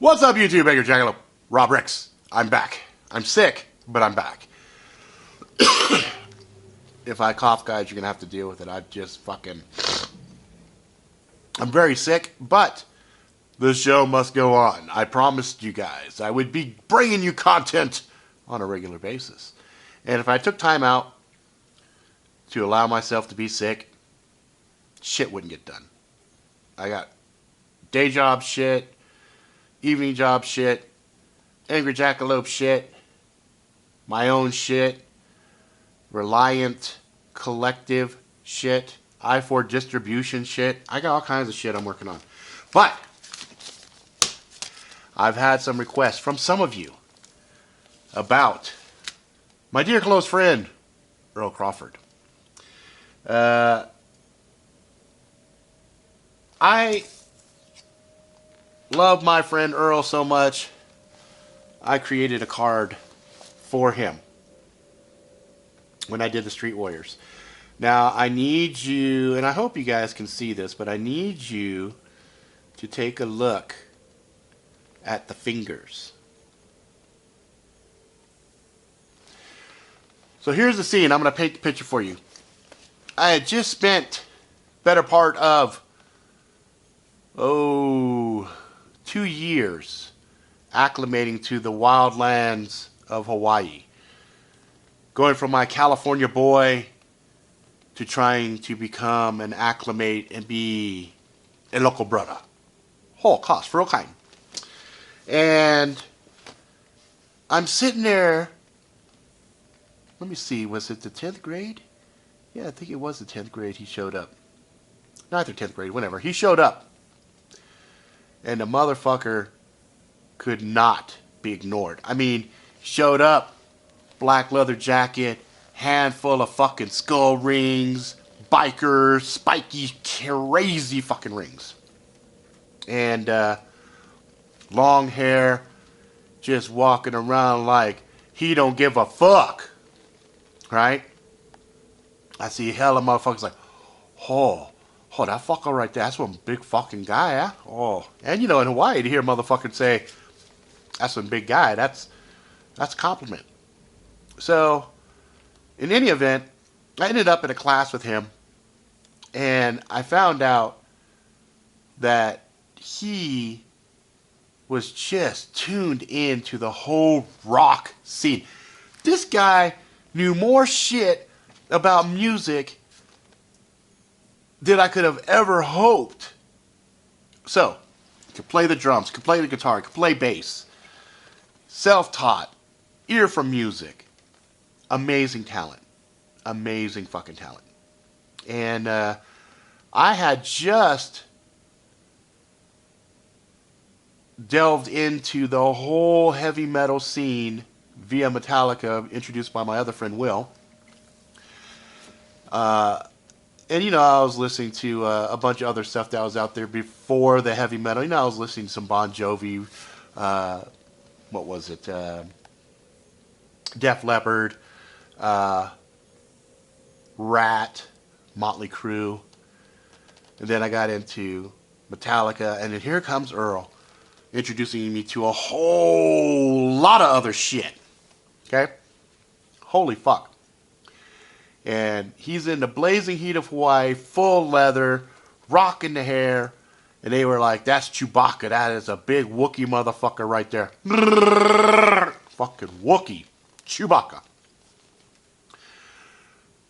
What's up, YouTube? Baker Jackalope, Rob Ricks. I'm back. I'm sick, but I'm back. If I cough, guys, you're going to have to deal with it. I'm very sick, but the show must go on. I promised you guys I would be bringing you content on a regular basis. And if I took time out to allow myself to be sick, shit wouldn't get done. I got day job shit, evening job shit, Angry Jackalope shit, my own shit, Reliant Collective shit, I4 distribution shit. I got all kinds of shit I'm working on. But I've had some requests from some of you about my dear close friend, Earl Crawford. I love my friend Earl so much, I created a card for him when I did the Street Warriors. Now, I need you, and I hope you guys can see this, but I need you to take a look at the fingers. So here's the scene. I'm going to paint the picture for you. I had just spent better part of 2 years acclimating to the wildlands of Hawaii. Going from my California boy to trying to become an acclimate and be a local brother. Whole cost, for all kind. And I'm sitting there, let me see, was it the 10th grade? Yeah, I think it was the 10th grade he showed up. 9th or 10th grade, whatever. He showed up. And the motherfucker could not be ignored. I mean, showed up, black leather jacket, handful of fucking skull rings, bikers, spiky, crazy fucking rings. And long hair, just walking around like he don't give a fuck. Right? I see hella motherfuckers like, oh, that fucker right there, that's one big fucking guy, huh? Oh. And you know, in Hawaii, to hear a motherfucker say, that's one big guy, that's a compliment. So, in any event, I ended up in a class with him, and I found out that he was just tuned into the whole rock scene. This guy knew more shit about music than I could have ever hoped. So, could play the drums, could play the guitar, could play bass. Self-taught, ear for music. Amazing talent. Amazing fucking talent. And I had just delved into the whole heavy metal scene via Metallica, introduced by my other friend Will. And, you know, I was listening to a bunch of other stuff that was out there before the heavy metal. You know, I was listening to some Bon Jovi, what was it, Def Leppard, Rat, Motley Crue. And then I got into Metallica, and then here comes Earl, introducing me to a whole lot of other shit. Okay? Holy fuck. And he's in the blazing heat of Hawaii, full leather, rocking the hair. And they were like, that's Chewbacca. That is a big Wookiee motherfucker right there. Fucking Wookiee. Chewbacca.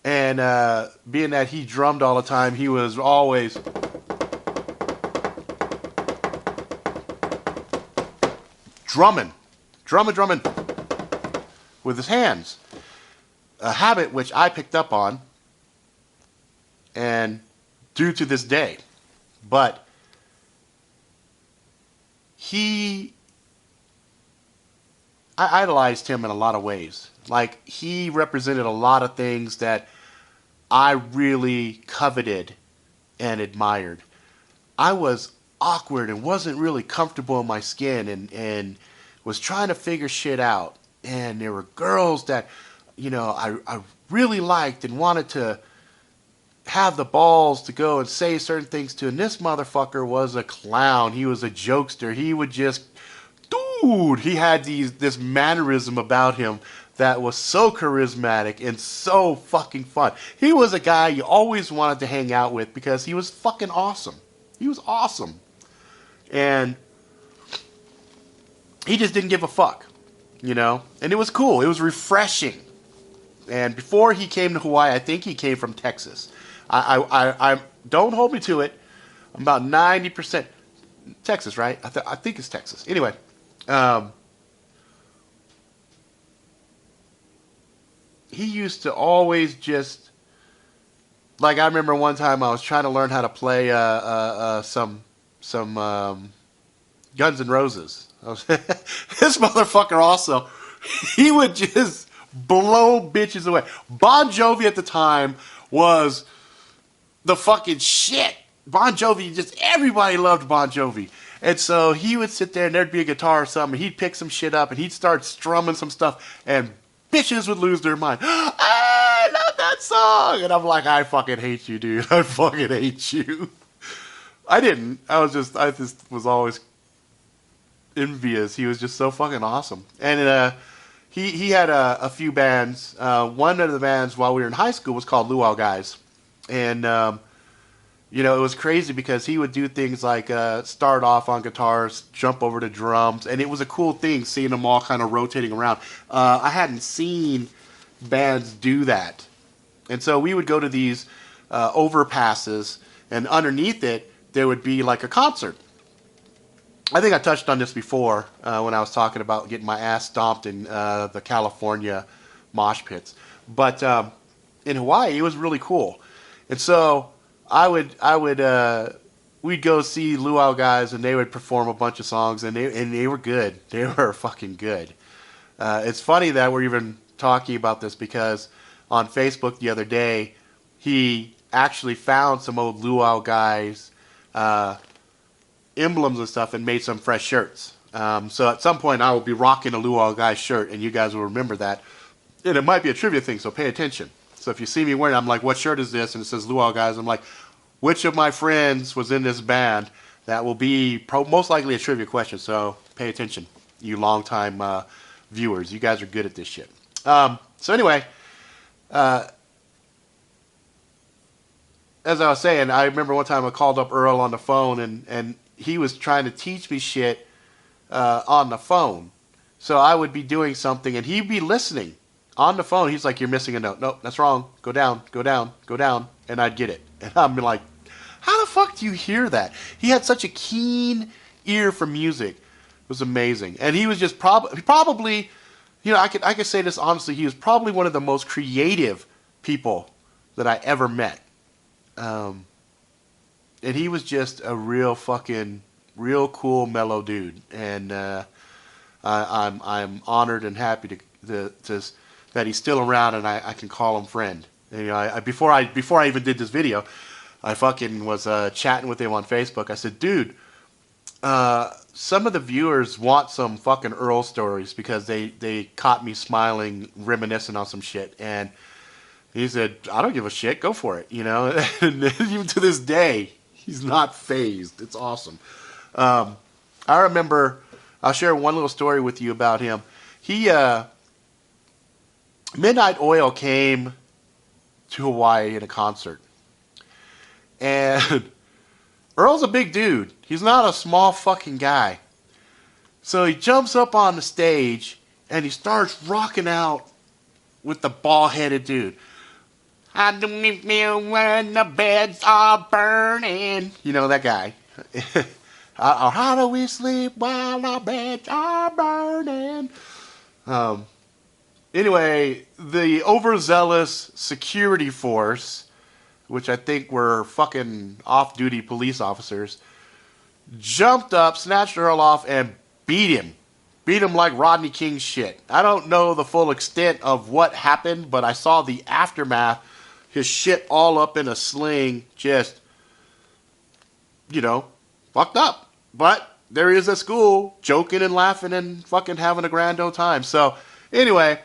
And being that he drummed all the time, he was always drumming with his hands. A habit which I picked up on, and do to this day. But I idolized him in a lot of ways. Like, he represented a lot of things that I really coveted and admired. I was awkward and wasn't really comfortable in my skin, and was trying to figure shit out. And there were girls that, you know, I really liked and wanted to have the balls to go and say certain things to. And this motherfucker was a clown. He was a jokester. He would just dude, he had this mannerism about him that was so charismatic and so fucking fun. He was a guy you always wanted to hang out with because he was fucking awesome. He was awesome. And he just didn't give a fuck, you know? And it was cool. It was refreshing. And before he came to Hawaii, I think he came from Texas. I don't hold me to it. I'm about 90% Texas, right? I think it's Texas. Anyway, he used to always just, like, I remember one time I was trying to learn how to play some Guns N' Roses. This motherfucker also, he would just blow bitches away. Bon Jovi at the time was the fucking shit. Bon Jovi, just everybody loved Bon Jovi. And so he would sit there and there'd be a guitar or something, and he'd pick some shit up and he'd start strumming some stuff and bitches would lose their mind. I love that song. And I'm like, I fucking hate you, dude. I fucking hate you. I didn't. I just was always envious. He was just so fucking awesome. And he had a few bands. One of the bands while we were in high school was called Luau Guys. And you know, it was crazy because he would do things like start off on guitars, jump over to drums, and it was a cool thing seeing them all kind of rotating around. I hadn't seen bands do that. And so we would go to these overpasses, and underneath it, there would be like a concert. I think I touched on this before when I was talking about getting my ass stomped in the California mosh pits. But in Hawaii, it was really cool. And so we'd go see Luau Guys, and they would perform a bunch of songs, and they were good. They were fucking good. It's funny that we're even talking about this because on Facebook the other day, he actually found some old Luau Guys emblems and stuff and made some fresh shirts. So at some point I will be rocking a Luau Guys shirt, and you guys will remember that. And it might be a trivia thing, so pay attention. So if you see me wearing it, I'm like, what shirt is this? And it says Luau Guys. I'm like, which of my friends was in this band? That will be most likely a trivia question, so pay attention, you longtime viewers. You guys are good at this shit. So anyway, as I was saying, I remember one time I called up Earl on the phone, and he was trying to teach me shit on the phone. So I would be doing something, and he'd be listening on the phone. He's like, you're missing a note. Nope, that's wrong. Go down, go down, go down. And I'd get it. And I'm like, how the fuck do you hear that? He had such a keen ear for music. It was amazing. And he was just probably, you know, I could say this honestly, he was probably one of the most creative people that I ever met. And he was just a real cool, mellow dude. And I'm honored and happy that he's still around and I can call him friend. And, you know, before I even did this video, I fucking was chatting with him on Facebook. I said, dude, some of the viewers want some fucking Earl stories because they caught me smiling, reminiscing on some shit. And he said, I don't give a shit. Go for it. You know, and even to this day, he's not fazed. It's awesome. I remember, I'll share one little story with you about him. Midnight Oil came to Hawaii in a concert. And Earl's a big dude. He's not a small fucking guy. So he jumps up on the stage and he starts rocking out with the bald-headed dude. I don't feel when the beds are burning. You know that guy. How do we sleep while our beds are burning? Anyway, the overzealous security force, which I think were fucking off-duty police officers, jumped up, snatched Earl off, and beat him. Beat him like Rodney King shit. I don't know the full extent of what happened, but I saw the aftermath. His shit all up in a sling, just, you know, fucked up. But there he is at school, joking and laughing and fucking having a grand old time. So, anyway,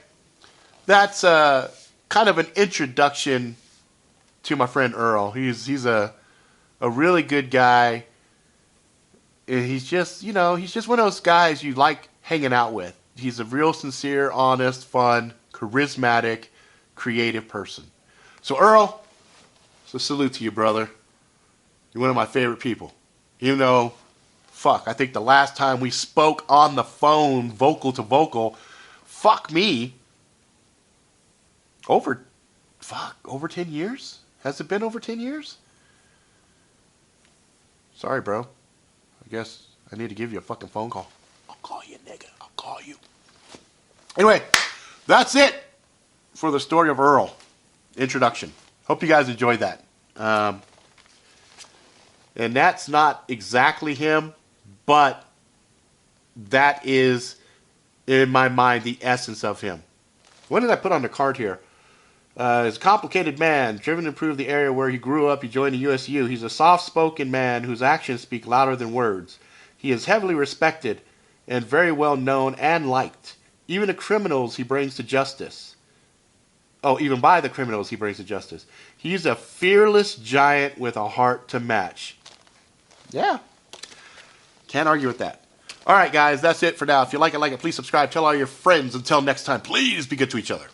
that's kind of an introduction to my friend Earl. He's a really good guy. And he's just, you know, he's just one of those guys you like hanging out with. He's a real sincere, honest, fun, charismatic, creative person. So Earl, so salute to you, brother. You're one of my favorite people. Even though, I think the last time we spoke on the phone, vocal to vocal, fuck me, over 10 years? Has it been over 10 years? Sorry, bro. I guess I need to give you a fucking phone call. I'll call you, nigga. I'll call you. Anyway, that's it for the story of Earl. Introduction. Hope you guys enjoyed that. And that's not exactly him, but that is, in my mind, the essence of him. What did I put on the card here? He's a complicated man, driven to improve the area where he grew up. He joined the USU. He's a soft-spoken man whose actions speak louder than words. He is heavily respected and very well known and liked. Even the criminals he brings to justice. Oh, even by the criminals he brings to justice. He's a fearless giant with a heart to match. Yeah. Can't argue with that. All right, guys, that's it for now. If you like it, please subscribe. Tell all your friends. Until next time, please be good to each other.